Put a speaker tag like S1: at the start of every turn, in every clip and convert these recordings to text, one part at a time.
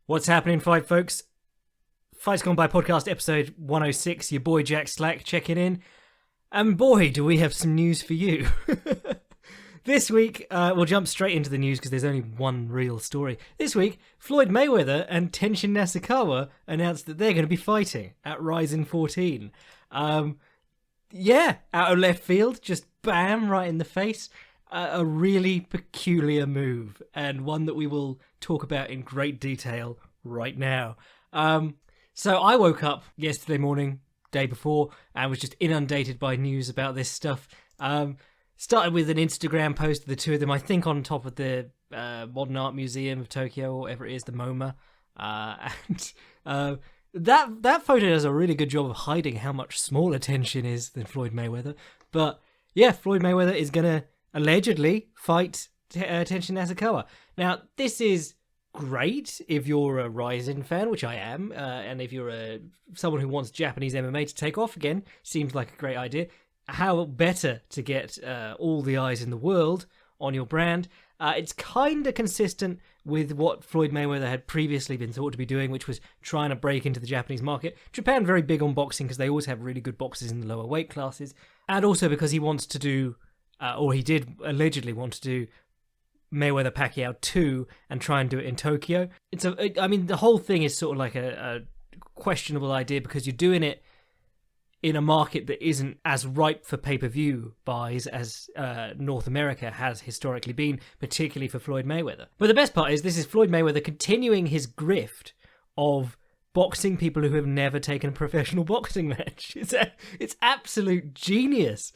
S1: What's happening, fight folks? Fights Gone By podcast episode 106. Your boy Jack Slack checking in. And boy, do we have some news for you. This week, we'll jump straight into the news because there's only one real story. This week, Floyd Mayweather and Tenshin Nasukawa announced that they're going to be fighting at Rising 14. Yeah, out of left field, just bam, right in the face. A really peculiar move, and one that we will talk about in great detail right now. So I woke up yesterday morning, day before, and was just inundated by news about this stuff. Started with an Instagram post of the two of them, I think on top of the Modern Art Museum of Tokyo, or whatever it is, the MoMA. That photo does a really good job of hiding how much smaller Tenshin is than Floyd Mayweather. But yeah, Floyd Mayweather is going to allegedly fight Tenshin Nasukawa. Now, this is great if you're a Rising fan, which I am, and if you're someone who wants Japanese MMA to take off again, seems like a great idea. How better to get all the eyes in the world on your brand. It's kind of consistent with what Floyd Mayweather had previously been thought to be doing, which was trying to break into the Japanese market. Japan very big on boxing because they always have really good boxers in the lower weight classes, and also because he wants to do, or he did allegedly want to do, Mayweather-Pacquiao 2 and try and do it in Tokyo. The whole thing is sort of like a questionable idea because you're doing it in a market that isn't as ripe for pay-per-view buys as North America has historically been, particularly for Floyd Mayweather. But the best part is this is Floyd Mayweather continuing his grift of boxing people who have never taken a professional boxing match. It's absolute genius.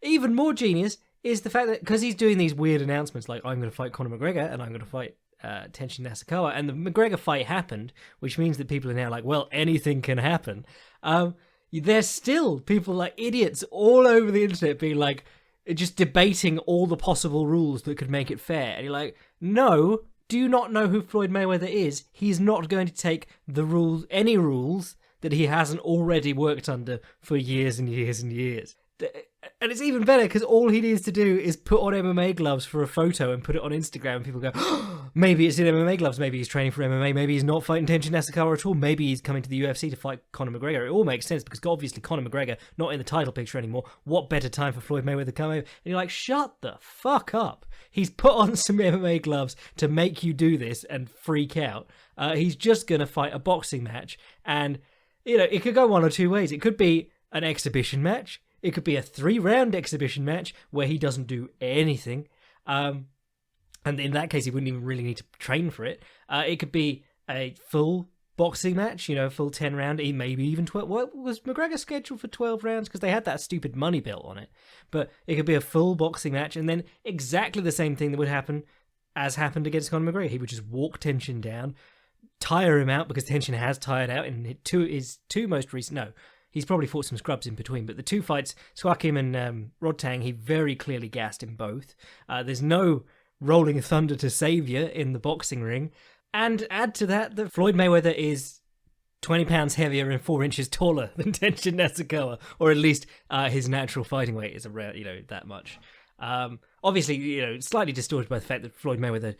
S1: Even more genius is the fact that, because he's doing these weird announcements like, I'm going to fight Conor McGregor and I'm going to fight Tenshin Nasukawa, and the McGregor fight happened, which means that people are now like, well, anything can happen. There's still people like idiots all over the internet being like, just debating all the possible rules that could make it fair. And you're like, no, do you not know who Floyd Mayweather is? He's not going to take the rules, any rules that he hasn't already worked under for years and years and years. And it's even better because all he needs to do is put on MMA gloves for a photo and put it on Instagram, and people go, oh, maybe it's in MMA gloves, maybe he's training for MMA, maybe he's not fighting Tenshin Nasukawa at all, maybe he's coming to the UFC to fight Conor McGregor. It all makes sense because obviously Conor McGregor not in the title picture anymore. What better time for Floyd Mayweather to come over? And you're like, shut the fuck up. He's put on some MMA gloves to make you do this and freak out. He's just going to fight a boxing match, and it could go one or two ways. It could be an exhibition match. It could be a 3-round exhibition match where he doesn't do anything. And in that case, he wouldn't even really need to train for it. It could be a full boxing match, a full 10-round, maybe even 12. What was McGregor scheduled for 12 rounds? Because they had that stupid money belt on it. But it could be a full boxing match, and then exactly the same thing that would happen as happened against Conor McGregor. He would just walk Tenshin down, tire him out, because Tenshin has tired out in his two most recent... No. He's probably fought some scrubs in between, but the two fights, Swakim and Rodtang, he very clearly gassed in both. There's no rolling thunder to save you in the boxing ring. And add to that Floyd Mayweather is 20 pounds heavier and 4 inches taller than Tenshin Nasukawa, or at least his natural fighting weight is around, that much. Obviously, slightly distorted by the fact that Floyd Mayweather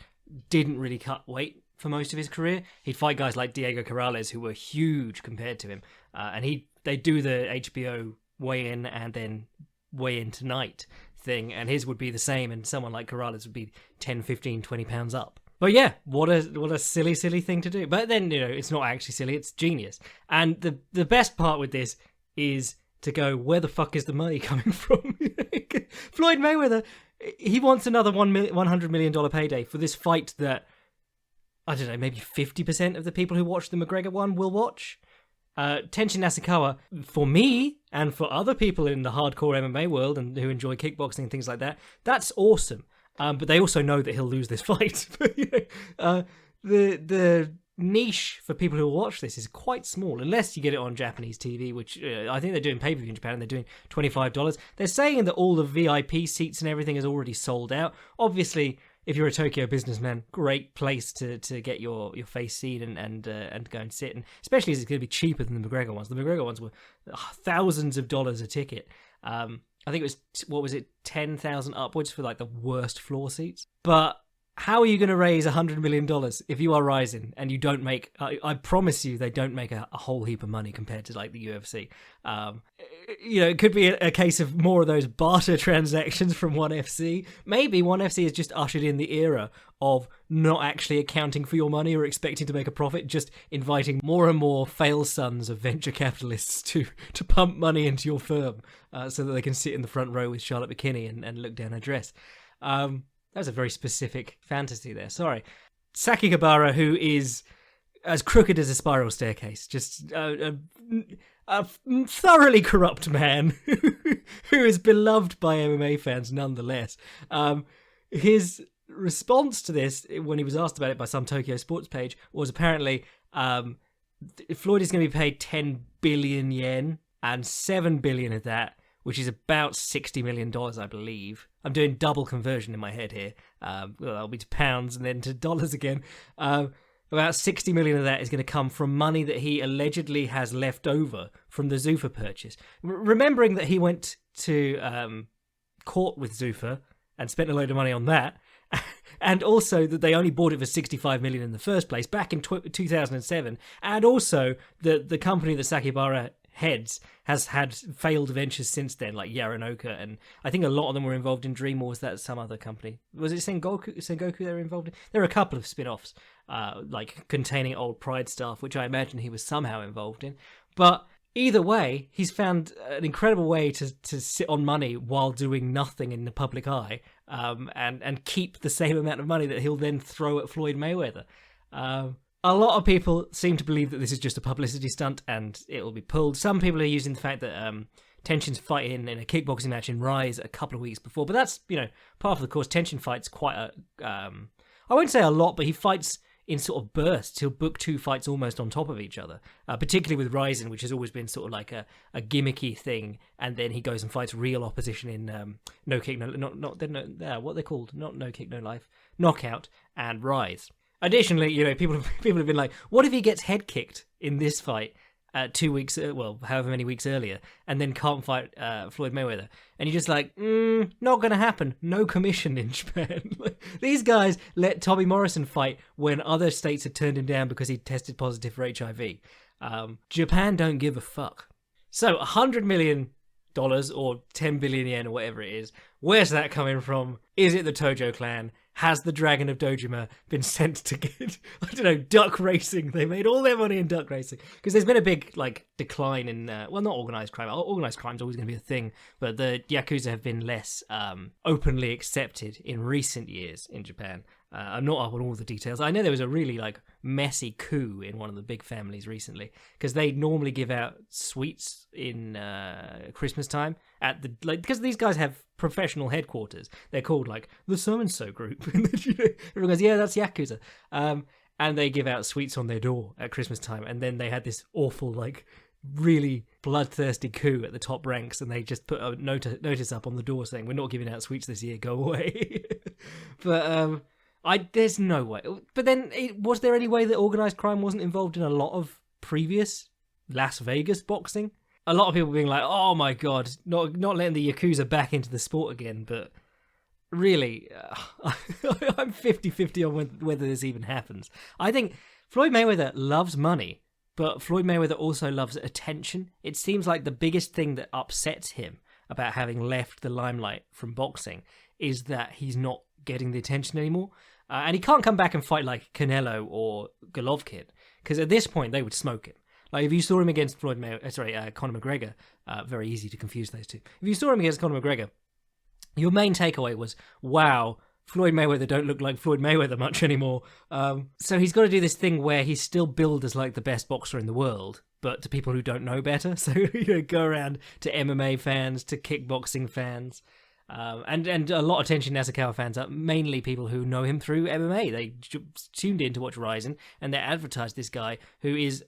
S1: didn't really cut weight for most of his career. He'd fight guys like Diego Corrales, who were huge compared to him, and they do the HBO weigh-in and then weigh-in tonight thing, and his would be the same, and someone like Corrales would be 10, 15, 20 pounds up. But yeah, what a silly thing to do. But then, it's not actually silly, it's genius. And the best part with this is to go, where the fuck is the money coming from? Floyd Mayweather, he wants another $100 million payday for this fight that, I don't know, maybe 50% of the people who watch the McGregor one will watch. Tenshin Nasukawa, for me and for other people in the hardcore MMA world and who enjoy kickboxing and things like that, that's awesome. But they also know that he'll lose this fight. The niche for people who will watch this is quite small, unless you get it on Japanese TV, which I think they're doing pay-per-view in Japan, and they're doing $25. They're saying that all the VIP seats and everything is already sold out. Obviously, if you're a Tokyo businessman, great place to get your face seen and go and sit, and especially as it's going to be cheaper than the McGregor ones. The McGregor ones were thousands of dollars a ticket. I think it was, 10,000 upwards for like the worst floor seats. But how are you going to raise $100 million if you are Rising and you don't make, I promise you, they don't make a whole heap of money compared to like the UFC. It could be a case of more of those barter transactions from ONE FC. Maybe ONE FC has just ushered in the era of not actually accounting for your money or expecting to make a profit, just inviting more and more fail sons of venture capitalists to pump money into your firm so that they can sit in the front row with Charlotte McKinney and look down her dress. That was a very specific fantasy there. Sorry. Sakakibara, who is as crooked as a spiral staircase, just a thoroughly corrupt man who is beloved by MMA fans nonetheless. His response to this, when he was asked about it by some Tokyo sports page, was apparently Floyd is going to be paid 10 billion yen, and 7 billion of that, which is about $60 million, I believe. I'm doing double conversion in my head here. That'll be to pounds and then to dollars again. About 60 million of that is going to come from money that he allegedly has left over from the Zuffa purchase. Remembering that he went to court with Zuffa and spent a load of money on that, and also that they only bought it for 65 million in the first place back in 2007, and also the company that Sakakibara heads has had failed ventures since then, like Yaranoka, and I think a lot of them were involved in Dream, or was that some other company? Was it Sengoku they were involved in? There are a couple of spin-offs like containing old Pride stuff, which I imagine he was somehow involved in. But either way, he's found an incredible way to sit on money while doing nothing in the public eye, and keep the same amount of money that he'll then throw at Floyd Mayweather. A lot of people seem to believe that this is just a publicity stunt and it will be pulled. Some people are using the fact that Tenshin's fighting in a kickboxing match in Rise a couple of weeks before, but that's, part of the course. Tenshin fights quite I won't say a lot, but he fights in sort of bursts. He'll book 2 fights almost on top of each other, particularly with Rising, which has always been sort of like a gimmicky thing, and then he goes and fights real opposition in No Kick, what they're called, not No Kick, No Life, Knockout, and Rise. Additionally, people have been like, what if he gets head kicked in this fight 2 weeks, however many weeks earlier, and then can't fight Floyd Mayweather? And you're just like, not going to happen. No commission in Japan. These guys let Tommy Morrison fight when other states had turned him down because he tested positive for HIV. Japan don't give a fuck. So $100 million or 10 billion yen or whatever it is, where's that coming from? Is it the Tojo clan? Has the Dragon of Dojima been sent to get, duck racing? They made all their money in duck racing. Because there's been a big, decline in, not organised crime. Organised crime's always going to be a thing, but the Yakuza have been less openly accepted in recent years in Japan. I'm not up on all the details. I know there was a really, messy coup in one of the big families recently, because they normally give out sweets in Christmas time at the, because these guys have professional headquarters. They're called, the so-and-so group. Everyone goes, yeah, that's Yakuza. And they give out sweets on their door at Christmas time, and then they had this awful, really bloodthirsty coup at the top ranks, and they just put a notice up on the door saying, we're not giving out sweets this year, go away. But there's no way. But then, was there any way that organised crime wasn't involved in a lot of previous Las Vegas boxing? A lot of people being like, oh my god, not letting the Yakuza back into the sport again, but really, I'm 50-50 on whether this even happens. I think Floyd Mayweather loves money, but Floyd Mayweather also loves attention. It seems like the biggest thing that upsets him about having left the limelight from boxing is that he's not getting the attention anymore. And he can't come back and fight like Canelo or Golovkin, because at this point they would smoke him. If you saw him against Conor McGregor, very easy to confuse those two. If you saw him against Conor McGregor, your main takeaway was, wow, Floyd Mayweather don't look like Floyd Mayweather much anymore. So he's got to do this thing where he's still billed as the best boxer in the world, but to people who don't know better. So go around to MMA fans, to kickboxing fans. And a lot of Tenshin Nasukawa fans are mainly people who know him through MMA. They tuned in to watch Rising, and they advertised this guy who is,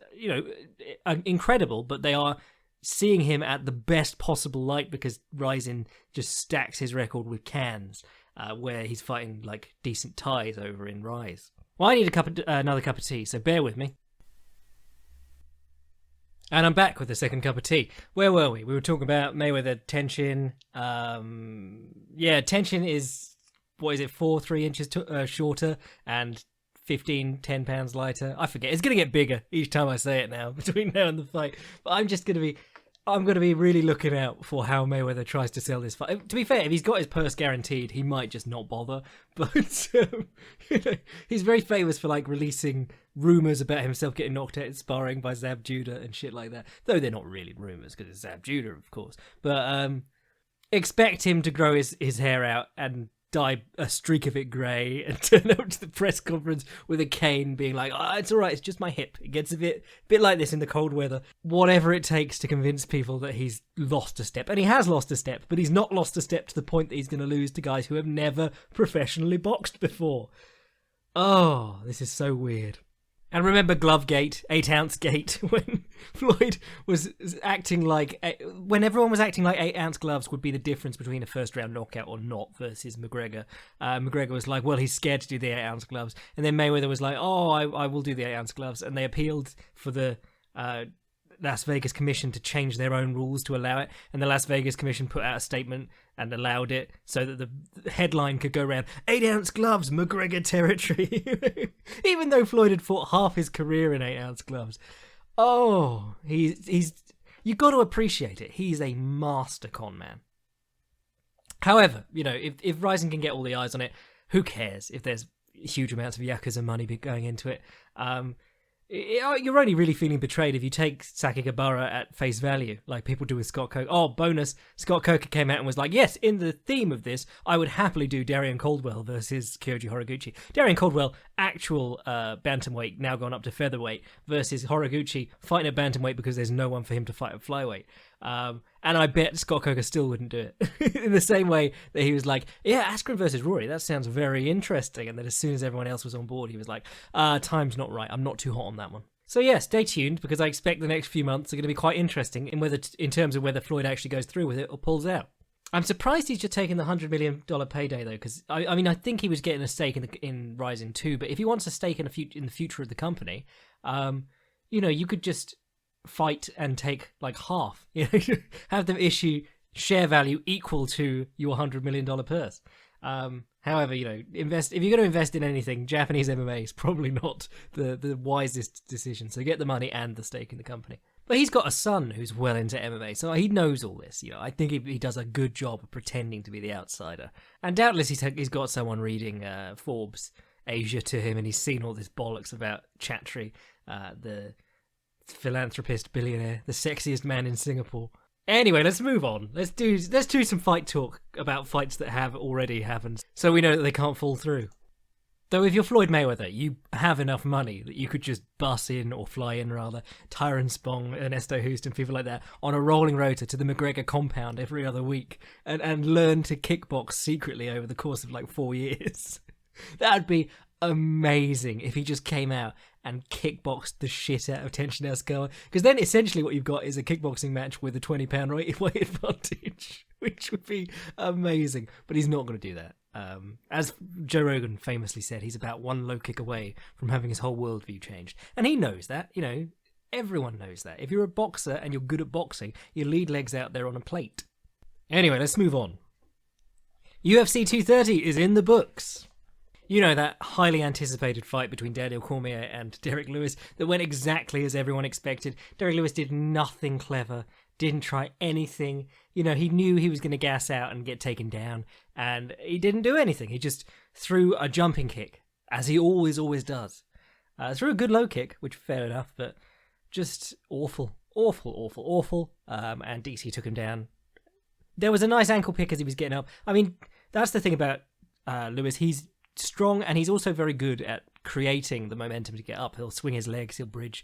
S1: incredible, but they are seeing him at the best possible light because Rising just stacks his record with cans, where he's fighting decent ties over in Rise. Well, I need another cup of tea, so bear with me. And I'm back with the second cup of tea. Where were we? We were talking about Mayweather, Tenshin. Tenshin is what is it, 3 inches shorter and 10 pounds lighter. I forget. It's going to get bigger each time I say it now, between now and the fight. But I'm going to be really looking out for how Mayweather tries to sell this fight. To be fair, if he's got his purse guaranteed, he might just not bother. But he's very famous for like releasing rumors about himself getting knocked out in sparring by Zab Judah and shit like that. Though they're not really rumors because it's Zab Judah, of course. But expect him to grow his hair out and dye a streak of it grey and turn up to the press conference with a cane being like, oh, it's all right, it's just my hip. It gets a bit like this in the cold weather. Whatever it takes to convince people that he's lost a step. And he has lost a step, but he's not lost a step to the point that he's going to lose to guys who have never professionally boxed before. Oh, this is so weird. And remember Glovegate, 8-ounce gate, when Floyd was acting like... When everyone was acting like 8-ounce gloves would be the difference between a first-round knockout or not versus McGregor. McGregor was like, well, he's scared to do the 8-ounce gloves. And then Mayweather was like, oh, I will do the 8-ounce gloves. And they appealed for the Las Vegas Commission to change their own rules to allow it. And the Las Vegas Commission put out a statement and allowed it so that the headline could go around, 8-ounce gloves, McGregor territory. Even though Floyd had fought half his career in 8-ounce gloves. Oh, he's you got to appreciate it. He's a master con man. However, you know, if Rising can get all the eyes on it, who cares if there's huge amounts of Yakuza money going into it? You're only really feeling betrayed if you take Sakakibara at face value, like people do with Scott Coker. Oh, bonus, Scott Coker came out and was like, yes, in the theme of this, I would happily do Darian Caldwell versus Kyoji Horiguchi. Darian Caldwell, actual bantamweight, now gone up to featherweight, versus Horiguchi, fighting at bantamweight because there's no one for him to fight at flyweight. And I bet Scott Coker still wouldn't do it. In the same way that he was like, yeah, Askren versus Rory, that sounds very interesting. And then as soon as everyone else was on board, he was like, time's not right. I'm not too hot on that one. So yeah, stay tuned, because I expect the next few months are going to be quite interesting in terms of whether Floyd actually goes through with it or pulls out. I'm surprised he's just taken the $100 million payday, though, because I mean, I think he was getting a stake in Rising too, but if he wants a stake in the future of the company, you know, you could just fight and take like half, you know, have them issue share value equal to your $100 million purse. However, you know, if you're going to invest in anything, Japanese MMA is probably not the wisest decision. So get the money and the stake in the company. But he's got a son who's well into MMA, so he knows all this. You know, I think he does a good job of pretending to be the outsider. And doubtless he's got someone reading Forbes Asia to him, and he's seen all this bollocks about Chatri, the philanthropist billionaire, the sexiest man in Singapore. Anyway, let's move on. Let's do some fight talk about fights that have already happened, so we know that they can't fall through. Though if you're Floyd Mayweather, you have enough money that you could just bus in, or fly in rather, Tyron Spong, Ernesto Houston, people like that, on a rolling rotor to the McGregor compound every other week, and learn to kickbox secretly over the course of like 4 years. That'd be amazing if he just came out and kickboxed the shit out of Tenshin Nasukawa, because then essentially what you've got is a kickboxing match with a 20-pound weight advantage, which would be amazing. But he's not going to do that. As Joe Rogan famously said, he's about one low kick away from having his whole worldview changed, and he knows that. You know, everyone knows that. If you're a boxer and you're good at boxing, you lead legs out there on a plate. Anyway, let's move on. UFC 230 is in the books. You know, that highly anticipated fight between Daniel Cormier and Derek Lewis that went exactly as everyone expected. Derek Lewis did nothing clever, didn't try anything. You know, he knew he was going to gas out and get taken down, and he didn't do anything. He just threw a jumping kick, as he always does. Threw a good low kick, which fair enough, but just awful. And DC took him down. There was a nice ankle pick as he was getting up. I mean, that's the thing about Lewis. He's strong, and he's also very good at creating the momentum to get up. He'll swing his legs, he'll bridge,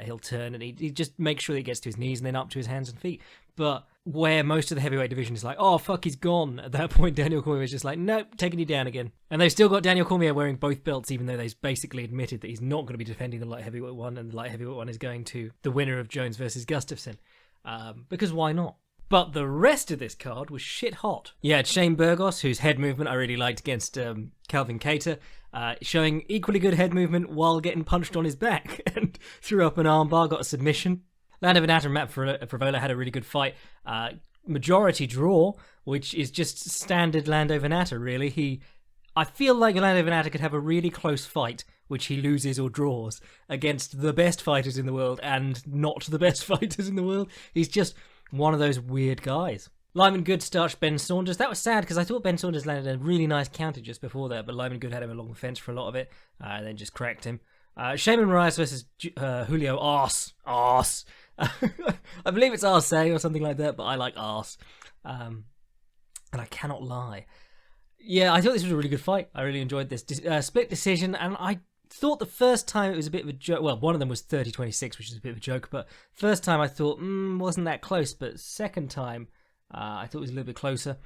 S1: he'll turn, and he just makes sure that he gets to his knees and then up to his hands and feet. But where most of the heavyweight division is like, oh fuck, he's gone, at that point Daniel Cormier is just like, nope, taking you down again. And they've still got Daniel Cormier wearing both belts, even though they've basically admitted that he's not going to be defending the light heavyweight one, and the light heavyweight one is going to the winner of Jones versus Gustafsson. Because why not? But the rest of this card was shit hot. You had Shane Burgos, whose head movement I really liked against Calvin Kattar, showing equally good head movement while getting punched on his back, and threw up an armbar, got a submission. Lando Venata and Matt Favola had a really good fight. Majority draw, which is just standard Lando Venata, really. He I feel like Orlando Venata could have a really close fight, which he loses or draws, against the best fighters in the world and not the best fighters in the world. He's just one of those weird guys. Lyman Good starched Ben Saunders. That was sad because I thought Ben Saunders landed a really nice counter just before that, but Lyman Good had him along the fence for a lot of it, and then just cracked him. Shaman Moraes versus Julio Arce. Arce. I believe it's Arce or something like that, but I like Arce. And I cannot lie. Yeah, I thought this was a really good fight. I really enjoyed this. Split decision, and I thought the first time it was a bit of a joke. Well, one of them was 30-26, which is a bit of a joke, but first time I thought, wasn't that close, but second time, I thought it was a little bit closer.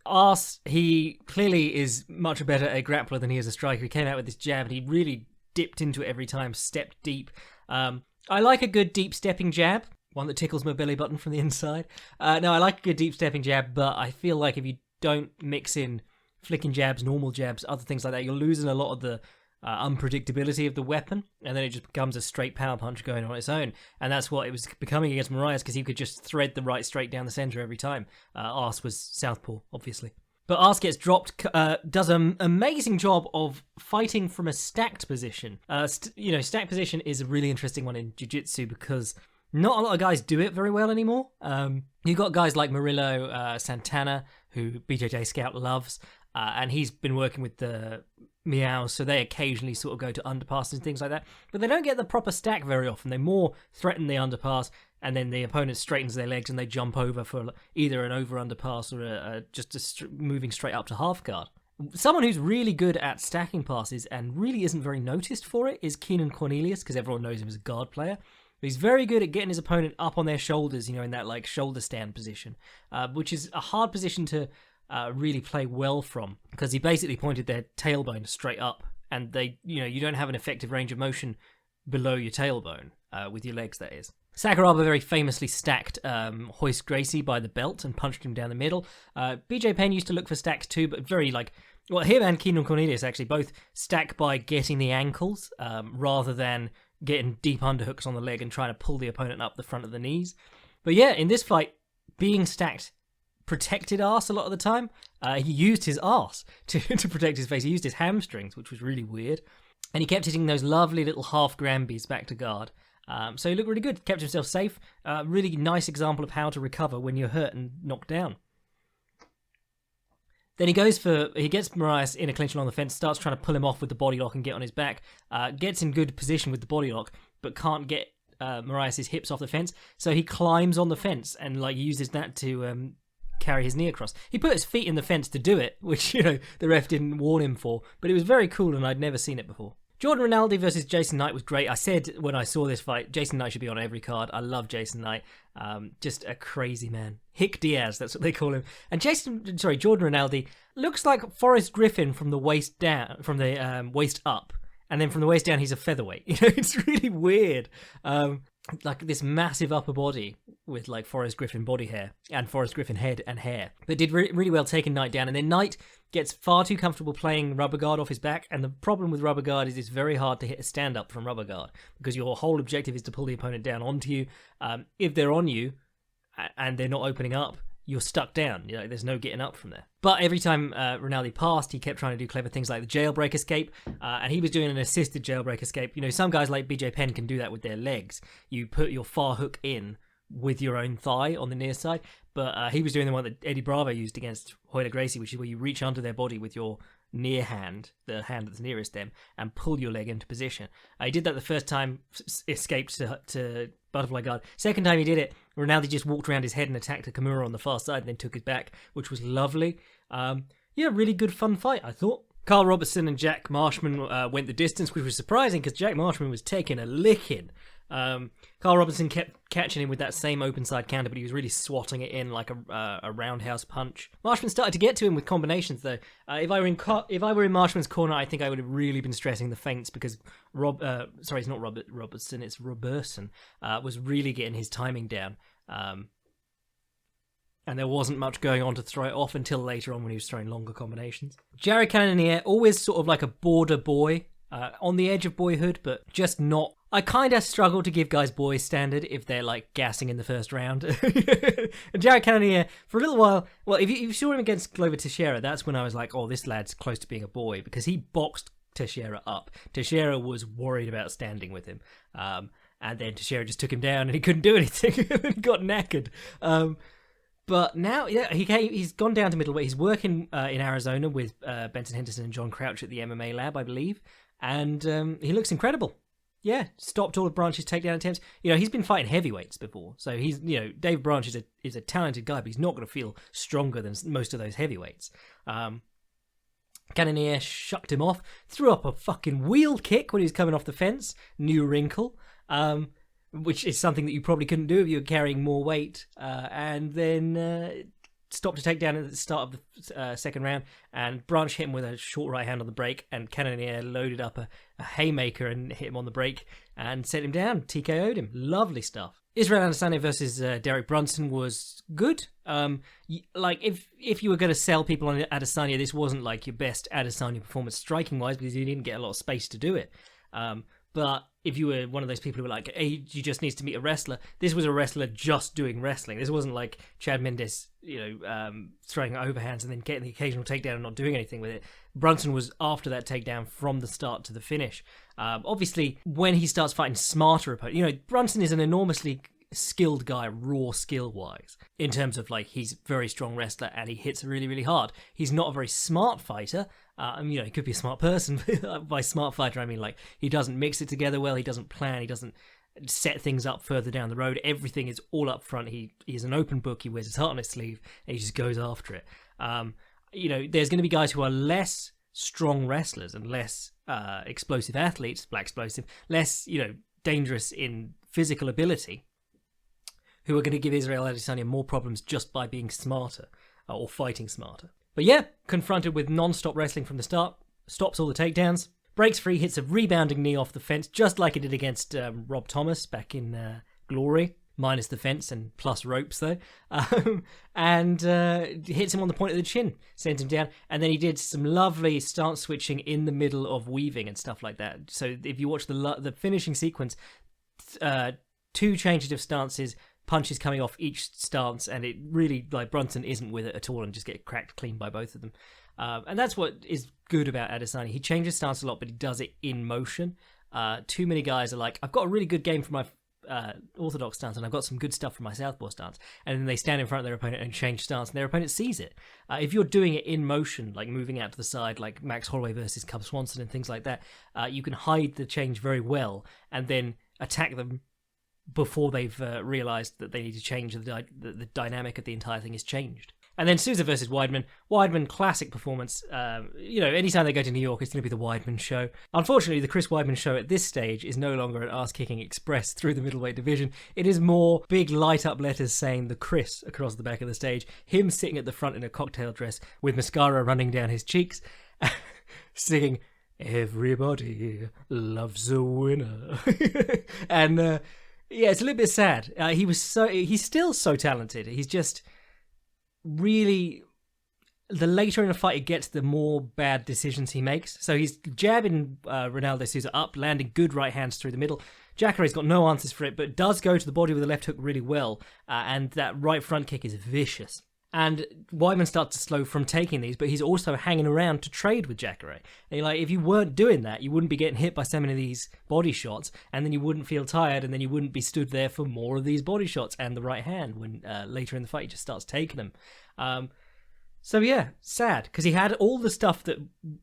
S1: Arce, he clearly is much better a grappler than he is a striker. He came out with this jab, and he really dipped into it every time, stepped deep. I like a good deep stepping jab, one that tickles my belly button from the inside. No, I like a good deep stepping jab, but I feel like if you don't mix in flicking jabs, normal jabs, other things like that, you're losing a lot of the unpredictability of the weapon, and then it just becomes a straight power punch going on its own. And that's what it was becoming against Moraes, because he could just thread the right straight down the centre every time. Arce was southpaw, obviously. But Arce gets dropped, does an amazing job of fighting from a stacked position. Stacked position is a really interesting one in jiu-jitsu because not a lot of guys do it very well anymore. You've got guys like Murillo Santana, who BJJ Scout loves, and he's been working with the Meows, so they occasionally sort of go to underpasses and things like that. But they don't get the proper stack very often. They more threaten the underpass, and then the opponent straightens their legs and they jump over for either an over-underpass or moving straight up to half guard. Someone who's really good at stacking passes and really isn't very noticed for it is Keenan Cornelius, because everyone knows him as a guard player. But he's very good at getting his opponent up on their shoulders, in that like shoulder stand position, which is a hard position to really play well from, because he basically pointed their tailbone straight up, and they, you don't have an effective range of motion below your tailbone with your legs, that is. Sakuraba very famously stacked Royce Gracie by the belt and punched him down the middle. BJ Penn used to look for stacks too, but very him and Keenan Cornelius actually both stack by getting the ankles rather than getting deep underhooks on the leg and trying to pull the opponent up the front of the knees. But yeah, in this fight, being stacked protected Arce a lot of the time. He used his arse to protect his face. He used his hamstrings, which was really weird. And he kept hitting those lovely little half Granbys back to guard. So he looked really good, kept himself safe. Really nice example of how to recover when you're hurt and knocked down. Then he gets Moraes in a clinch along the fence, starts trying to pull him off with the body lock and get on his back. Gets in good position with the body lock, but can't get Moraes' hips off the fence. So he climbs on the fence and uses that to carry his knee across. He put his feet in the fence to do it, which the ref didn't warn him for, but it was very cool and I'd never seen it before. Jordan Rinaldi versus Jason Knight was great. I said when I saw this fight, Jason Knight should be on every card. I love Jason Knight. Just a crazy man. Hick Diaz, that's what they call him. And Jordan Rinaldi looks like Forrest Griffin from the waist down, from the waist up, and then from the waist down he's a featherweight. It's really weird. Like this massive upper body with like Forrest Griffin body hair and Forrest Griffin head and hair. But did really well taking Knight down. And then Knight gets far too comfortable playing rubber guard off his back. And the problem with rubber guard is it's very hard to hit a stand up from rubber guard because your whole objective is to pull the opponent down onto you. If they're on you and they're not opening up, you're stuck down. There's no getting up from there. But every time Rinaldi passed, he kept trying to do clever things like the jailbreak escape, and he was doing an assisted jailbreak escape. Some guys like BJ Penn can do that with their legs. You put your far hook in with your own thigh on the near side, but he was doing the one that Eddie Bravo used against Royce Gracie, which is where you reach under their body with your near hand, the hand that's nearest them, and pull your leg into position. He did that the first time, escaped to butterfly guard. Second time he did it, Rinaldi just walked around his head and attacked a Kimura on the far side and then took his back, which was lovely. Really good fun fight, I thought. Carl Robertson and Jack Marshman went the distance, which was surprising because Jack Marshman was taking a licking. Carl Robertson kept catching him with that same open side counter, but he was really swatting it in like a roundhouse punch. Marshman started to get to him with combinations though. If I were in Marshman's corner, I think I would have really been stressing the feints because it's not Robertson, it's Robertson, was really getting his timing down. And there wasn't much going on to throw it off until later on when he was throwing longer combinations. Jared Cannonier, always sort of like a border boy, on the edge of boyhood, but just not. I kind of struggle to give guys boys standard if they're like gassing in the first round. And Jared Cannonier, for a little while, well, if you saw him against Glover Teixeira, that's when I was like, oh, this lad's close to being a boy, because he boxed Teixeira up. Teixeira was worried about standing with him. And then Teixeira just took him down and he couldn't do anything and got knackered. But now, yeah, he's gone down to middleweight. He's working in Arizona with Benson Henderson and John Crouch at the MMA lab, I believe. And he looks incredible. Yeah, stopped all of Branch's takedown attempts. You know, he's been fighting heavyweights before. So he's, you know, Dave Branch is a talented guy, but he's not going to feel stronger than most of those heavyweights. Cannonier shucked him off, threw up a fucking wheel kick when he was coming off the fence. New wrinkle. Which is something that you probably couldn't do if you were carrying more weight. And then stopped to take down at the start of the second round, and Branch hit him with a short right hand on the break, and Cannonier loaded up a haymaker and hit him on the break and sent him down, TKO'd him. Lovely stuff. Israel Adesanya versus Derek Brunson was good. Like, if you were going to sell people on Adesanya, this wasn't like your best Adesanya performance striking-wise, because you didn't get a lot of space to do it. But if you were one of those people who were like, hey, you just needs to meet a wrestler, this was a wrestler just doing wrestling. This wasn't like Chad Mendes, throwing overhands and then getting the occasional takedown and not doing anything with it. Brunson was after that takedown from the start to the finish. Obviously, when he starts fighting smarter opponents, Brunson is an enormously skilled guy, raw skill-wise, in terms of, like, he's a very strong wrestler and he hits really, really hard. He's not a very smart fighter. He could be a smart person. By smart fighter, I mean, like, he doesn't mix it together well, he doesn't plan, he doesn't set things up further down the road. Everything is all up front. He's an open book, he wears his heart on his sleeve, and he just goes after it. There's going to be guys who are less strong wrestlers and less explosive athletes, Blacksplosive, less, dangerous in physical ability, who are going to give Israel Adesanya more problems just by being smarter or fighting smarter. But yeah, confronted with non-stop wrestling from the start, stops all the takedowns, breaks free, hits a rebounding knee off the fence, just like he did against Rob Thomas back in Glory, minus the fence and plus ropes though, and hits him on the point of the chin, sends him down, and then he did some lovely stance switching in the middle of weaving and stuff like that. So if you watch the finishing sequence, two changes of stances, punches coming off each stance, and it really, like, Brunson isn't with it at all and just get cracked clean by both of them. And that's what is good about Adesanya. He changes stance a lot, but he does it in motion. Too many guys are like, I've got a really good game for my orthodox stance, and I've got some good stuff for my southpaw stance, and then they stand in front of their opponent and change stance, and their opponent sees it. If you're doing it in motion, like moving out to the side, like Max Holloway versus Cub Swanson and things like that, you can hide the change very well and then attack them before they've realised that they need to change. The dynamic of the entire thing is changed. And then Souza versus Weidman. Weidman, classic performance. Anytime they go to New York, it's going to be the Weidman show. Unfortunately, the Chris Weidman show at this stage is no longer an ass-kicking express through the middleweight division. It is more big light-up letters saying the Chris across the back of the stage. Him sitting at the front in a cocktail dress with mascara running down his cheeks, singing, "Everybody loves a winner." And yeah, it's a little bit sad. He's still so talented. He's just really, the later in the fight it gets, the more bad decisions he makes. So he's jabbing Rinaldi Souza up, landing good right hands through the middle. Jacare's got no answers for it, but does go to the body with a left hook really well, and that right front kick is vicious. And Weidman starts to slow from taking these, but he's also hanging around to trade with Jacare. And like, if you weren't doing that, you wouldn't be getting hit by so many of these body shots, and then you wouldn't feel tired, and then you wouldn't be stood there for more of these body shots and the right hand when later in the fight he just starts taking them. So yeah, sad, because he had all the stuff that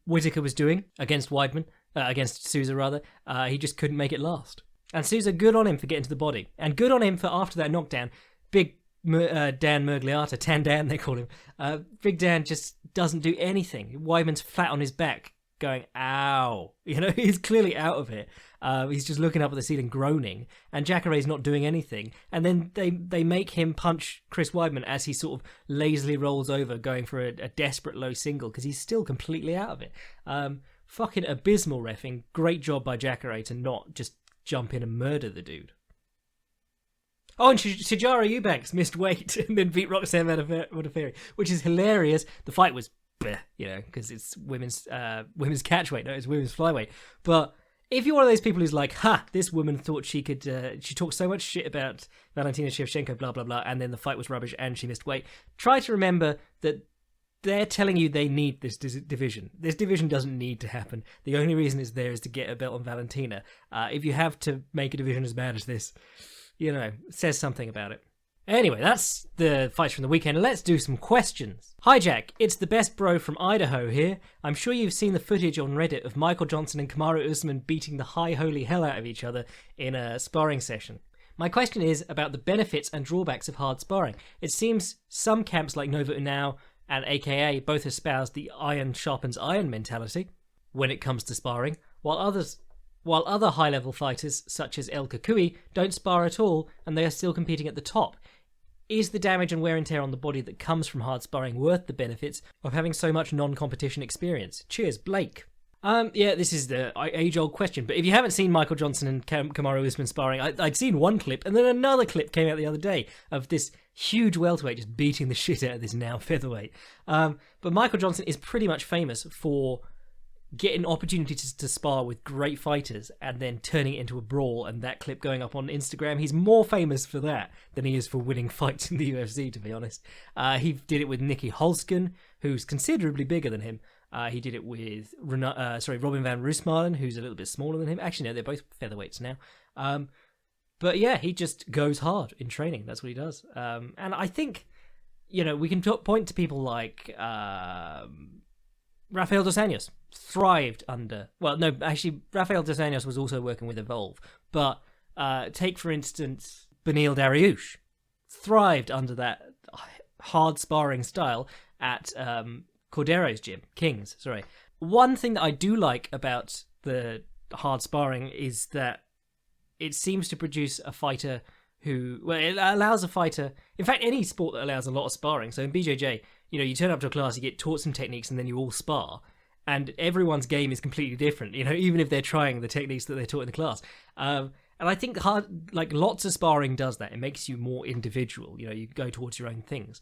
S1: Whittaker was doing against Weidman, against Souza rather. He just couldn't make it last. And Souza, good on him for getting to the body, and good on him for after that knockdown. Big Dan Mergliata, Tan Dan they call him. Big Dan just doesn't do anything. Weidman's flat on his back going, ow. He's clearly out of it. He's just looking up at the ceiling groaning, and Jacare's not doing anything. And then they make him punch Chris Weidman as he sort of lazily rolls over, going for a desperate low single, because he's still completely out of it. Fucking abysmal reffing. Great job by Jacare to not just jump in and murder the dude. Oh, and Shajara Eubanks missed weight and then beat Roxanne Modafferi, which is hilarious. The fight was, because it's women's catchweight, no, it's women's flyweight. But if you're one of those people who's like, ha, this woman thought she could, she talked so much shit about Valentina Shevchenko, blah, blah, blah, and then the fight was rubbish and she missed weight, try to remember that they're telling you they need this division. This division doesn't need to happen. The only reason it's there is to get a belt on Valentina. If you have to make a division as bad as this, you know, it says something about it. Anyway, that's the fights from the weekend. Let's do some questions. Hi Jack, it's the best bro from Idaho here. I'm sure you've seen the footage on Reddit of Michael Johnson and Kamaru Usman beating the high holy hell out of each other in a sparring session. My question is about the benefits and drawbacks of hard sparring. It seems some camps like Nova Unao and AKA both espouse the iron sharpens iron mentality when it comes to sparring, while other high-level fighters, such as El Kakui, don't spar at all and they are still competing at the top. Is the damage and wear and tear on the body that comes from hard sparring worth the benefits of having so much non-competition experience? Cheers, Blake. Yeah, this is the age-old question, but if you haven't seen Michael Johnson and Kamaru Usman sparring, I'd seen one clip, and then another clip came out the other day of this huge welterweight just beating the shit out of this now featherweight. But Michael Johnson is pretty much famous for getting opportunities to spar with great fighters and then turning it into a brawl, and that clip going up on Instagram. He's more famous for that than he is for winning fights in the UFC, to be honest. He did it with Nicky Holzken, who's considerably bigger than him. He did it with Robin van Roosmalen, who's a little bit smaller than him. Actually, no, they're both featherweights now. But yeah, he just goes hard in training. That's what he does. And I think, you know, we can point to people like Rafael dos Anjos thrived under... Well, no, actually, Rafael dos Anjos was also working with Evolve. But take, for instance, Beneil Dariush thrived under that hard sparring style at Cordero's gym. King's, sorry. One thing that I do like about the hard sparring is that it seems to produce a fighter who... Well, it allows a fighter... In fact, any sport that allows a lot of sparring. So in BJJ, you know, you turn up to a class, you get taught some techniques, and then you all spar. And everyone's game is completely different, you know, even if they're trying the techniques that they're taught in the class. And I think lots of sparring does that. It makes you more individual. You know, you go towards your own things.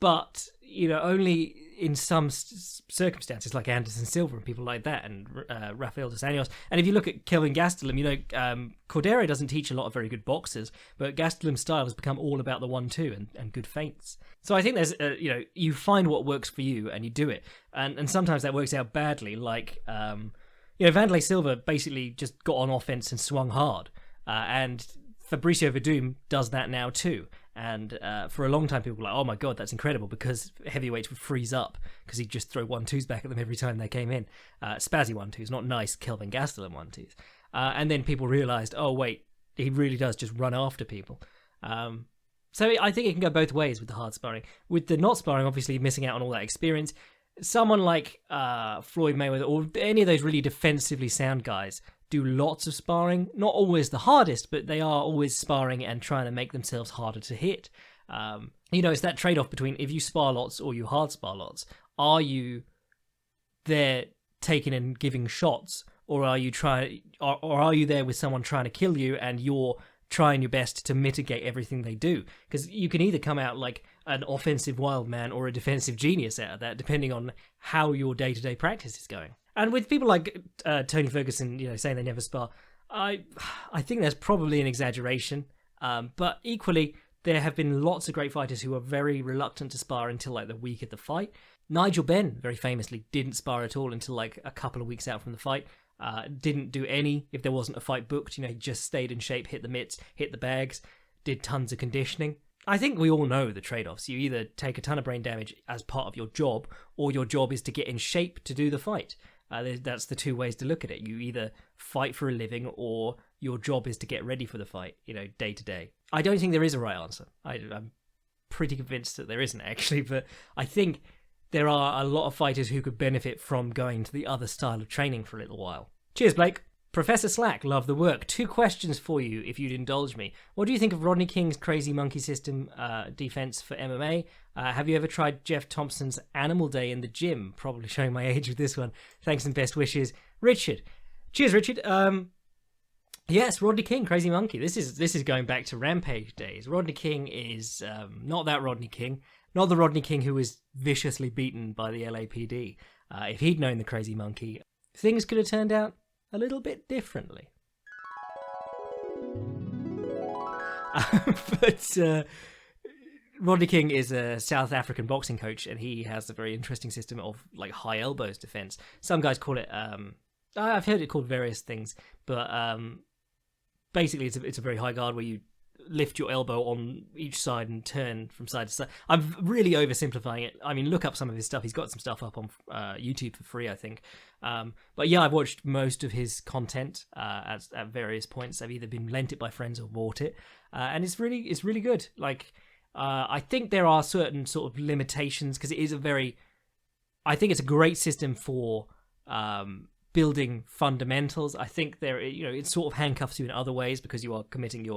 S1: But, you know, only in some circumstances, like Anderson Silva and people like that, and Rafael dos Anjos. And if you look at Kelvin Gastelum, you know, Cordero doesn't teach a lot of very good boxers, but Gastelum's style has become all about the 1-2 and good feints. So I think there's, you know, you find what works for you and you do it. And sometimes that works out badly, like, you know, Vanderlei Silva basically just got on offense and swung hard. And Fabricio Verdum does that now too. And for a long time, people were like, oh my God, that's incredible, because heavyweights would freeze up because he'd just throw 1-2s back at them every time they came in. Spazzy 1-2s, not nice Kelvin Gastelum 1-2s. And then people realised, oh wait, he really does just run after people. So I think it can go both ways with the hard sparring. With the not sparring, obviously missing out on all that experience. Someone like Floyd Mayweather or any of those really defensively sound guys do lots of sparring. Not always the hardest, but they are always sparring and trying to make themselves harder to hit. You know, it's that trade-off between if you spar lots or you hard spar lots. Are you there taking and giving shots, or are you are you there with someone trying to kill you and you're trying your best to mitigate everything they do? Because you can either come out like an offensive wild man or a defensive genius out of that, depending on how your day-to-day practice is going. And with people like Tony Ferguson, you know, saying they never spar, I think there's probably an exaggeration. But equally, there have been lots of great fighters who are very reluctant to spar until like the week of the fight. Nigel Benn, very famously, didn't spar at all until like a couple of weeks out from the fight. Didn't do any if there wasn't a fight booked. You know, he just stayed in shape, hit the mitts, hit the bags, did tons of conditioning. I think we all know the trade-offs. You either take a ton of brain damage as part of your job, or your job is to get in shape to do the fight. That's the two ways to look at it. You either fight for a living, or your job is to get ready for the fight, you know, day to day. I don't think there is a right answer. I'm pretty convinced that there isn't, actually, but I think there are a lot of fighters who could benefit from going to the other style of training for a little while. Cheers, Blake. Professor Slack, love the work. 2 questions for you, if you'd indulge me. What do you think of Rodney King's crazy monkey system defense for MMA? Have you ever tried Jeff Thompson's Animal Day in the gym? Probably showing my age with this one. Thanks and best wishes, Richard. Cheers, Richard. Yes, Rodney King, crazy monkey. This is going back to Rampage days. Rodney King is not that Rodney King, not the Rodney King who was viciously beaten by the LAPD. If he'd known the crazy monkey, things could have turned out a little bit differently. But Rodney King is a South African boxing coach, and he has a very interesting system of like high elbows defense. Some guys call it I've heard it called various things, but basically it's a very high guard where you lift your elbow on each side and turn from side to side. I'm really oversimplifying it. I mean, look up some of his stuff. He's got some stuff up on YouTube for free, I think. But yeah, I've watched most of his content at various points. I've either been lent it by friends or bought it, and it's really good. Like, I think there are certain sort of limitations because it is I think it's a great system for building fundamentals. I think it sort of handcuffs you in other ways because you are committing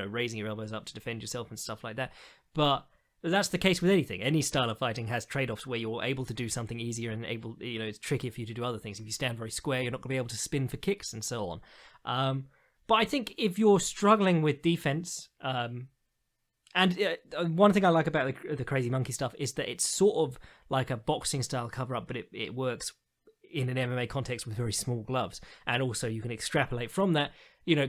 S1: raising your elbows up to defend yourself and stuff like that. But that's the case with anything. Any style of fighting has trade-offs where you're able to do something easier and it's trickier for you to do other things. If you stand very square, you're not going to be able to spin for kicks and so on. But I think if you're struggling with defense, and one thing I like about the Crazy Monkey stuff is that it's sort of like a boxing style cover-up, but it works in an MMA context with very small gloves. And also you can extrapolate from that.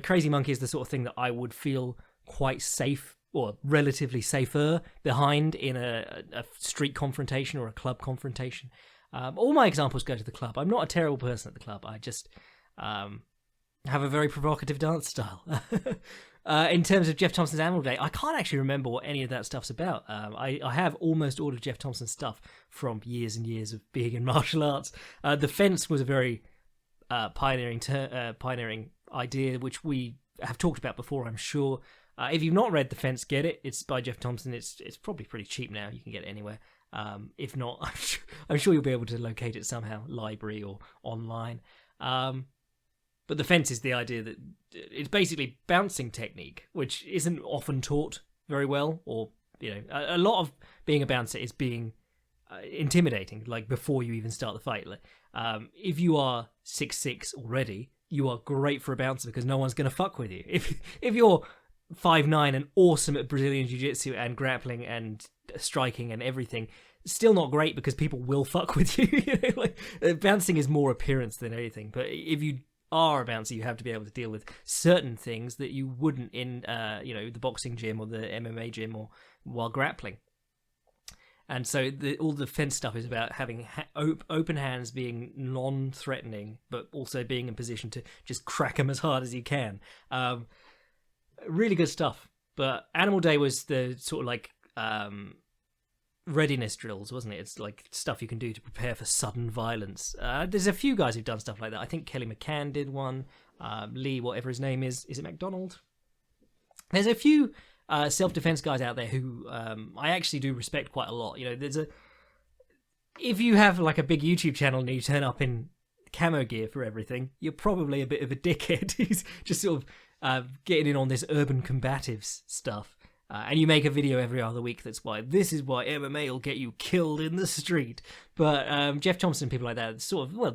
S1: Crazy Monkey is the sort of thing that I would feel quite safe or relatively safer behind in a street confrontation or a club confrontation. All my examples go to the club. I'm not a terrible person at the club. I just have a very provocative dance style. In terms of Jeff Thompson's Animal Day, I can't actually remember what any of that stuff's about. I have almost all of Jeff Thompson's stuff from years and years of being in martial arts. The fence was a very pioneering idea, which we have talked about before, I'm sure. If you've not read The Fence, get it. It's by Jeff Thompson. It's probably pretty cheap now. You can get it anywhere. If not, I'm sure you'll be able to locate it somehow, library or online. But the fence is the idea that it's basically bouncing technique, which isn't often taught very well, or a lot of being a bouncer is being intimidating. Like before you even start the fight, if you are 6'6" already, you are great for a bouncer because no one's going to fuck with you. If you're 5'9" and awesome at Brazilian Jiu-Jitsu and grappling and striking and everything, still not great because people will fuck with you. Bouncing is more appearance than anything. But if you are a bouncer, you have to be able to deal with certain things that you wouldn't in the boxing gym or the MMA gym or while grappling. And so all the fence stuff is about having open hands, being non-threatening, but also being in position to just crack them as hard as you can. Really good stuff. But Animal Day was the sort of like readiness drills, wasn't it? It's like stuff you can do to prepare for sudden violence. There's a few guys who've done stuff like that. I think Kelly McCann did one. Lee, whatever his name is it McDonald? There's a few self-defense guys out there who I actually do respect quite a lot. If you have like a big YouTube channel and you turn up in camo gear for everything, you're probably a bit of a dickhead. He's just sort of getting in on this urban combatives stuff. And you make a video every other week this is why MMA will get you killed in the street. But Jeff Thompson, people like that,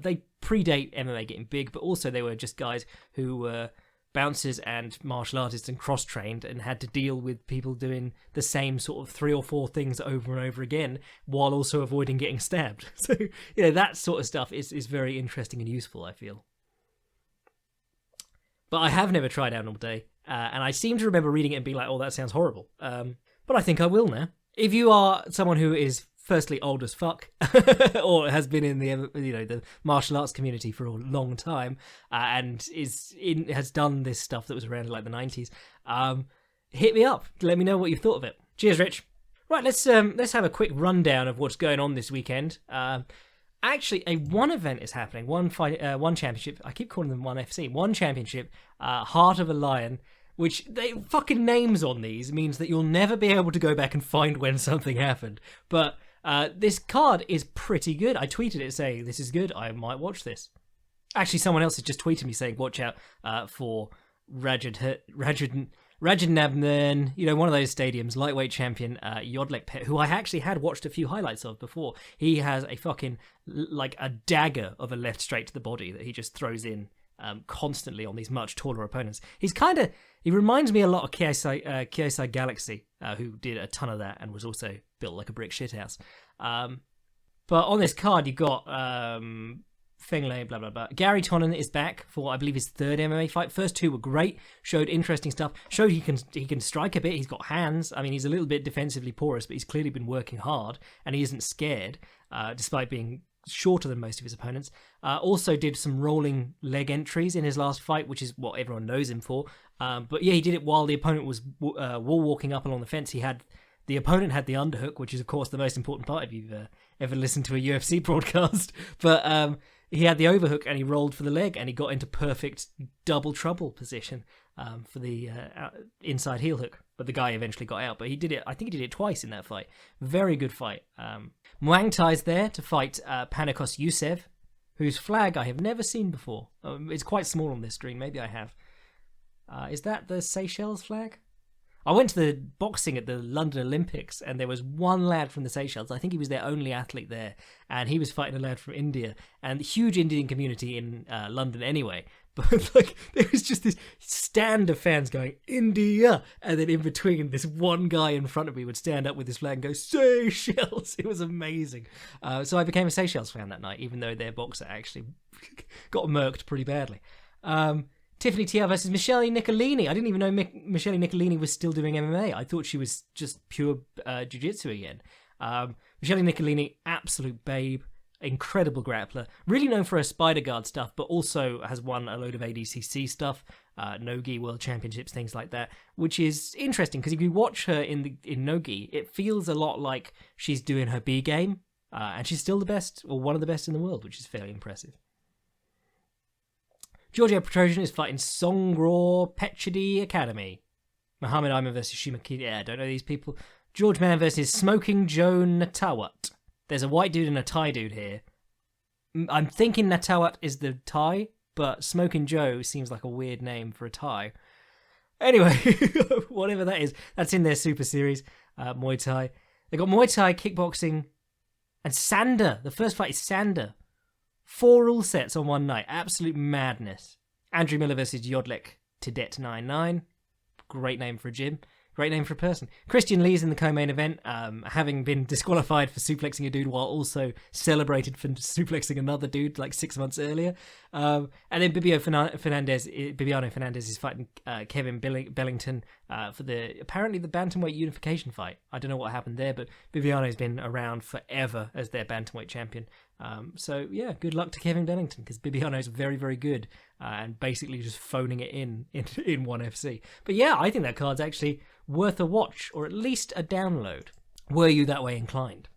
S1: they predate MMA getting big, but also they were just guys who were bouncers and martial artists and cross-trained and had to deal with people doing the same sort of 3 or 4 things over and over again while also avoiding getting stabbed. So, that sort of stuff is very interesting and useful, I feel. But I have never tried Animal Day. And I seem to remember reading it and being like, oh, that sounds horrible. But I think I will now. If you are someone who is firstly old as fuck, or has been in the martial arts community for a long time, and has done this stuff that was around in like the 90s, hit me up. Let me know what you thought of it. Cheers, Rich. Right, let's have a quick rundown of what's going on this weekend. Actually, one event is happening. One championship. I keep calling them one FC. One championship. Heart of a Lion. Which they fucking names on these means that you'll never be able to go back and find when something happened. But this card is pretty good. I tweeted it saying this is good. I might watch this. Actually, someone else has just tweeted me saying watch out for Rajadnabnan, one of those stadiums, lightweight champion Yodlek Pet, who I actually had watched a few highlights of before. He has a fucking, like a dagger of a left straight to the body that he just throws in constantly on these much taller opponents. He reminds me a lot of KSI Galaxy, who did a ton of that and was also built like a brick shithouse. But on this card, you've got Fengley, blah, blah, blah. Gary Tonin is back for, I believe, his third MMA fight. First two were great, showed interesting stuff, showed he can strike a bit, he's got hands. I mean, he's a little bit defensively porous, but he's clearly been working hard, and he isn't scared, despite being shorter than most of his opponents. Also did some rolling leg entries in his last fight, which is what everyone knows him for. But yeah, he did it while the opponent was wall walking up along the fence. The opponent had the underhook, which is, of course, the most important part if you've ever listened to a UFC broadcast. But he had the overhook and he rolled for the leg and he got into perfect double trouble position for the inside heel hook. But the guy eventually got out. But he did it. I think he did it twice in that fight. Very good fight. Muang Thai's there to fight Panikos Yousev, whose flag I have never seen before. It's quite small on this screen. Maybe I have. Is that the Seychelles flag? I went to the boxing at the London Olympics and there was one lad from the Seychelles. I think he was their only athlete there. And he was fighting a lad from India. And the huge Indian community in London anyway. But like, there was just this stand of fans going, India! And then in between, this one guy in front of me would stand up with his flag and go, Seychelles! It was amazing. So I became a Seychelles fan that night, even though their boxer actually got murked pretty badly. Tiffany Tia versus Micheline Nicolini. I didn't even know Micheline Nicolini was still doing MMA. I thought she was just pure jiu-jitsu again. Micheline Nicolini, absolute babe, incredible grappler. Really known for her spider guard stuff, but also has won a load of ADCC stuff, no-gi world championships, things like that, which is interesting because if you watch her in no-gi, it feels a lot like she's doing her B game, and she's still the best, or one of the best in the world, which is fairly impressive. Georgia Petrosian is fighting Songro Petchedy Academy. Muhammad Ayman versus Shimakini. Yeah, I don't know these people. George Mann versus Smoking Joe Natawat. There's a white dude and a Thai dude here. I'm thinking Natawat is the Thai, but Smoking Joe seems like a weird name for a Thai. Anyway, whatever that is, that's in their Super Series, Muay Thai. They got Muay Thai, kickboxing, and Sander. The first fight is Sander. 4 rule sets on one night. Absolute madness. Andrew Miller versus Yodlek Tidet99. Great name for a gym. Great name for a person. Christian Lee's in the co-main event, having been disqualified for suplexing a dude while also celebrated for suplexing another dude like 6 months earlier. And then Bibiano Fernandez is fighting Kevin Bellington for apparently the bantamweight unification fight. I don't know what happened there, but Bibiano's been around forever as their bantamweight champion. So yeah, good luck to Kevin Bellington because Bibiano's very, very good and basically just phoning it in ONE FC. But yeah, I think that card's actually worth a watch or at least a download. Were you that way inclined?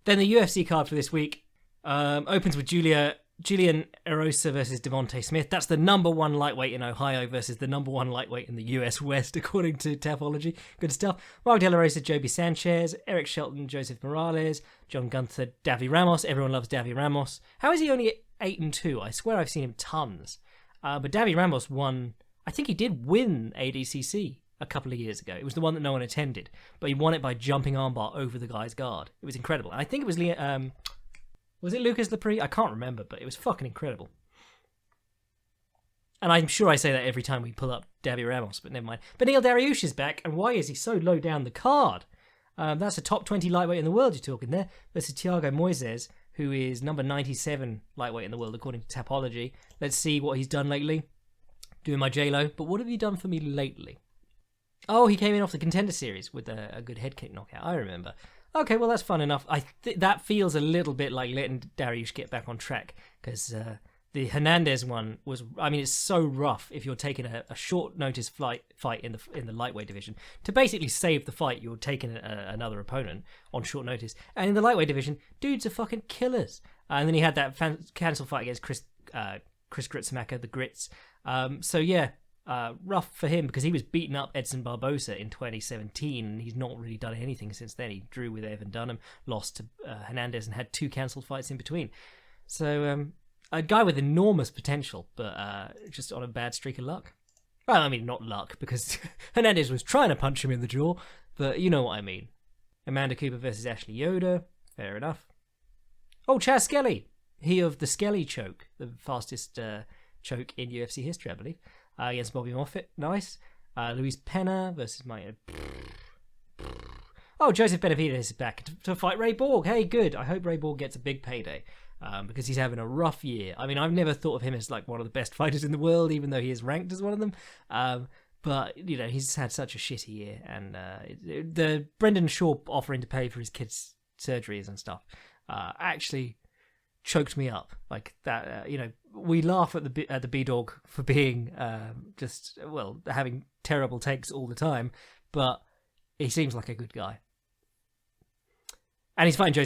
S1: Then the UFC card for this week opens with Julian Erosa versus Devontae Smith. That's the number 1 lightweight in Ohio versus the number 1 lightweight in the US West, according to Tapology. Good stuff. Mark De La Rosa, Joby Sanchez, Eric Shelton, Joseph Morales, John Gunther, Davy Ramos. Everyone loves Davy Ramos. How is he only 8-2? I swear I've seen him tons. But Davy Ramos won, I think he did win ADCC a couple of years ago. It was the one that no one attended, but he won it by jumping armbar over the guy's guard. It was incredible. And I think it was was it Lucas Lepre? I can't remember, but it was fucking incredible. And I'm sure I say that every time we pull up Davy Ramos, but never mind. Beneil Dariush is back, and why is he so low down the card? That's a top 20 lightweight in the world you're talking there, versus Thiago Moises, who is number 97 lightweight in the world, according to Tapology. Let's see what he's done lately. Doing my J-Lo, but what have you done for me lately? Oh, he came in off the Contender Series with a good head kick knockout, I remember. Okay, well, that's fun enough. That feels a little bit like letting Dariush get back on track, because the Hernandez one was, I mean, it's so rough if you're taking a short notice fight in the lightweight division. To basically save the fight, you're taking another opponent on short notice. And in the lightweight division, dudes are fucking killers. And then he had that cancelled fight against Chris Gritsmacher, the Grits. So yeah, rough for him because he was beating up Edson Barbosa in 2017 and he's not really done anything since then. He drew with Evan Dunham, lost to Hernandez and had 2 cancelled fights in between. So a guy with enormous potential, but just on a bad streak of luck. Well, I mean, not luck, because Hernandez was trying to punch him in the jaw, but you know what I mean. Amanda Cooper versus Ashley Yoder. Fair enough. Oh, Chaz Skelly. He of the Skelly choke, the fastest choke in UFC history, I believe, against Bobby Moffitt. Nice. Luis Pena versus Maya. Oh, Joseph Benavidez is back to fight Ray Borg. Hey, good. I hope Ray Borg gets a big payday. because he's having a rough year. I mean, I've never thought of him as like one of the best fighters in the world, even though he is ranked as one of them. But, you know, he's had such a shitty year. And the Brendan Shaw offering to pay for his kids' surgeries and stuff actually choked me up. Like that, you know, we laugh at the B-Dog for being having terrible takes all the time, but he seems like a good guy. And he's fighting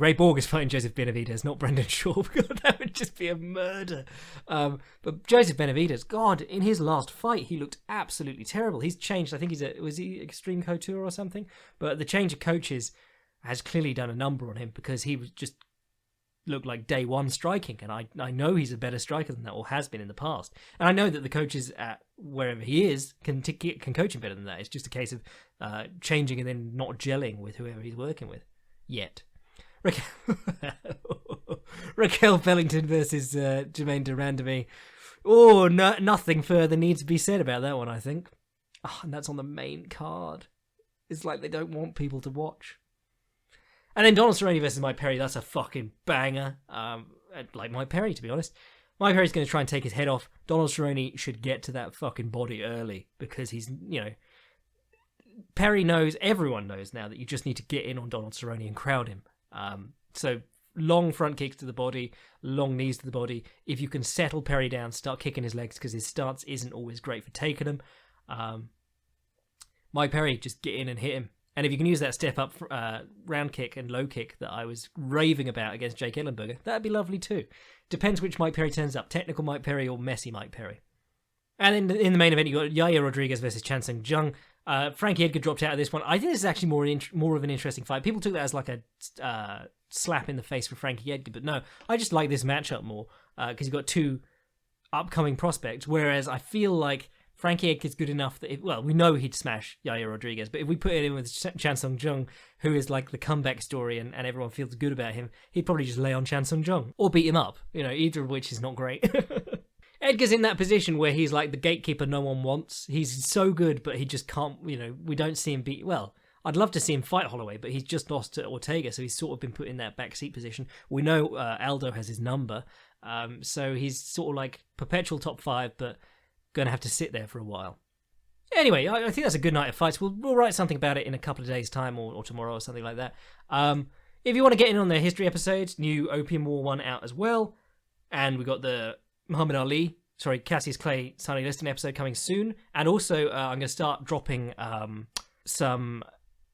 S1: Ray Borg is fighting Joseph Benavidez, not Brendan Shaw. God, that would just be a murder. But Joseph Benavidez, God, in his last fight, he looked absolutely terrible. He's changed. I think was he Extreme Couture or something? But the change of coaches has clearly done a number on him, because he was just looked like day one striking. And I know he's a better striker than that, or has been in the past. And I know that the coaches at wherever he is can coach him better than that. It's just a case of changing and then not gelling with whoever he's working with. Yet. Raquel Pellington versus Jermaine Durandamy. Oh, no, nothing further needs to be said about that one, I think. Oh, and that's on the main card. It's like they don't want people to watch. And then Donald Cerrone versus Mike Perry. That's a fucking banger. Like Mike Perry, to be honest. Mike Perry's going to try and take his head off. Donald Cerrone should get to that fucking body early, because he's, you know, Perry knows, everyone knows now, that you just need to get in on Donald Cerrone and crowd him. So long front kicks to the body, long knees to the body. If you can settle Perry down, start kicking his legs, because his stance isn't always great for taking him. Mike Perry, just get in and hit him. And if you can use that step up round kick and low kick that I was raving about against Jake Ellenberger, that'd be lovely too. Depends which Mike Perry turns up, technical Mike Perry or messy Mike Perry. And in the main event, you got Yair Rodriguez versus Chan Sung Jung. Frankie Edgar dropped out of this one. I think this is actually more of an interesting fight. People took that as like a slap in the face for Frankie Edgar, but no, I just like this matchup more because you've got two upcoming prospects, whereas I feel like Frankie Edgar's good enough that, we know he'd smash Yair Rodriguez, but if we put it in with Chan Sung Jung, who is like the comeback story and everyone feels good about him, he'd probably just lay on Chan Sung Jung or beat him up, you know, either of which is not great. Edgar's in that position where he's like the gatekeeper no one wants. He's so good, but he just can't, you know, we don't see him beat. Well, I'd love to see him fight Holloway, but he's just lost to Ortega, so he's sort of been put in that backseat position. We know Aldo has his number, so he's sort of like perpetual top 5, but going to have to sit there for a while. Anyway, I think that's a good night of fights. We'll write something about it in a couple of days' time or tomorrow or something like that. If you want to get in on their history episodes, new Opium War one out as well, and we got the Cassius Clay, Sonny Liston episode coming soon. And also, I'm going to start dropping some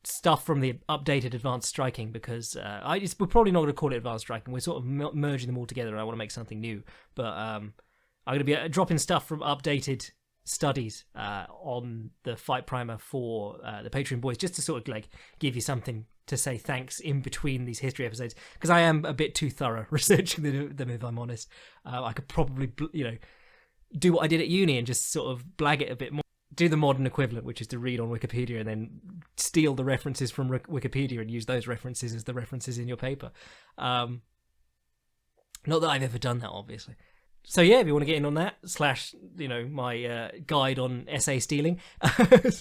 S1: stuff from the updated Advanced Striking, because we're probably not going to call it Advanced Striking. We're sort of merging them all together, and I want to make something new. But I'm going to be dropping stuff from updated studies on the Fight Primer for the Patreon boys, just to sort of like give you something to say thanks in between these history episodes, because I am a bit too thorough researching them, if I'm honest. I could probably, you know, do what I did at uni and just sort of blag it a bit more. Do the modern equivalent, which is to read on Wikipedia and then steal the references from Wikipedia and use those references as the references in your paper. Not that I've ever done that, obviously. So yeah, if you want to get in on that, / you know, my guide on essay stealing,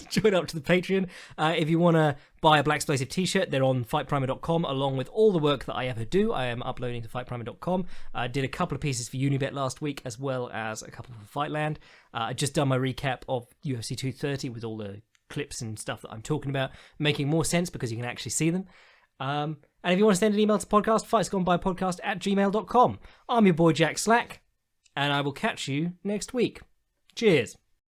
S1: join up to the Patreon. If you want to buy a Blacksplosive t-shirt, they're on fightprimer.com, along with all the work that I ever do. I am uploading to fightprimer.com. I did a couple of pieces for Unibet last week, as well as a couple for Fightland. I just done my recap of UFC 230 with all the clips and stuff that I'm talking about, making more sense because you can actually see them. And if you want to send an email to podcast, fightsgonbypodcast@gmail.com. I'm your boy Jack Slack, and I will catch you next week. Cheers.